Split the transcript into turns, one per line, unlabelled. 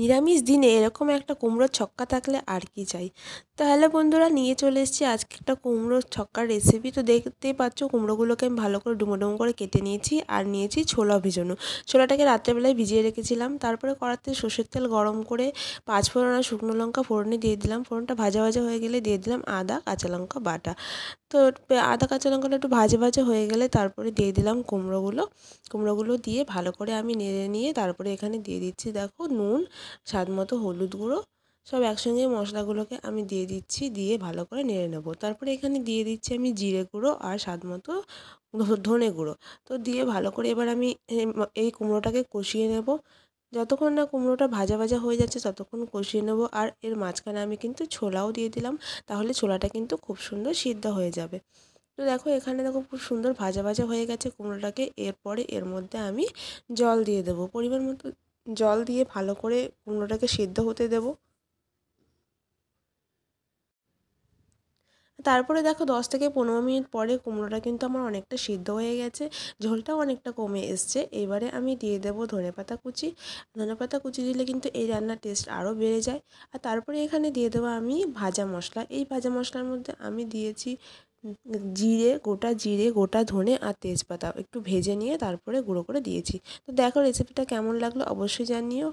নিরামিষ দিনে এরকম একটা কুমড়োর ছক্কা থাকলে আর কি চাই। তাহলে বন্ধুরা নিয়ে চলে এসেছি আজকে একটা কুমড়োর ছক্কার রেসিপি। তো দেখতেই পাচ্ছ কুমড়োগুলোকে আমি ভালো করে ডুমো ডুমো করে কেটে নিয়েছি আর নিয়েছি ছোলা ভিজানো। ছোলাটাকে রাত্রেবেলায় ভিজিয়ে রেখেছিলাম। তারপরে কড়াতে সর্ষের তেল গরম করে পাঁচ ফোড়ন আর শুকনো লঙ্কা ফোড়নে দিয়ে দিলাম। ফোড়নটা ভাজা ভাজা হয়ে গেলে দিয়ে দিলাম আদা কাঁচা লঙ্কা বাটা। তো আদা কাঁচা লঙ্কাটা একটু ভাজা ভাজা হয়ে গেলে তারপরে দিয়ে দিলাম কুমড়োগুলো দিয়ে ভালো করে আমি নেড়ে নিয়ে তারপরে এখানে দিয়ে দিচ্ছি দেখো নুন, স্বাদ মতো হলুদ গুঁড়ো, সব একসঙ্গে মশলাগুলোকে আমি দিয়ে দিচ্ছি, দিয়ে ভালো করে নেড়ে নেবো। তারপরে এখানে দিয়ে দিচ্ছি আমি জিরে গুঁড়ো আর স্বাদ মতো ধনে গুঁড়ো। তো দিয়ে ভালো করে এবার আমি এই কুমড়োটাকে কষিয়ে নেব। যতক্ষণ না কুমড়োটা ভাজা ভাজা হয়ে যাচ্ছে ততক্ষণ কষিয়ে নেব। আর এর মাঝখানে আমি কিন্তু ছোলাও দিয়ে দিলাম, তাহলে ছোলাটা কিন্তু খুব সুন্দর সিদ্ধ হয়ে যাবে। তো দেখো এখানে দেখো খুব সুন্দর ভাজা ভাজা হয়ে গেছে কুমড়োটাকে। এরপরে এর মধ্যে আমি জল দিয়ে দেবো, পরিমাণ মতো জল দিয়ে ভালো করে কুমড়োটাকে সিদ্ধ হতে দেবো। তারপরে দেখো 10 থেকে 15 মিনিট পরে কুমড়োটা কিন্তু আমার অনেকটা সিদ্ধ হয়ে গেছে, ঝোলটাও অনেকটা কমে এসছে। এবারে আমি দিয়ে দেবো ধনেপাতা কুচি। ধনেপাতা কুচি দিলে কিন্তু এই রান্নার টেস্ট আরও বেড়ে যায়। আর তারপরে এখানে দিয়ে দেবো আমি ভাজা মশলা। এই ভাজা মশলার মধ্যে আমি দিয়েছি জিরে, গোটা ধনে আর তেজপাতা একটু ভেজে নিয়ে তারপরে গুঁড়ো করে দিয়েছি। তো দেখো রেসিপিটা কেমন লাগলো অবশ্যই জানিও।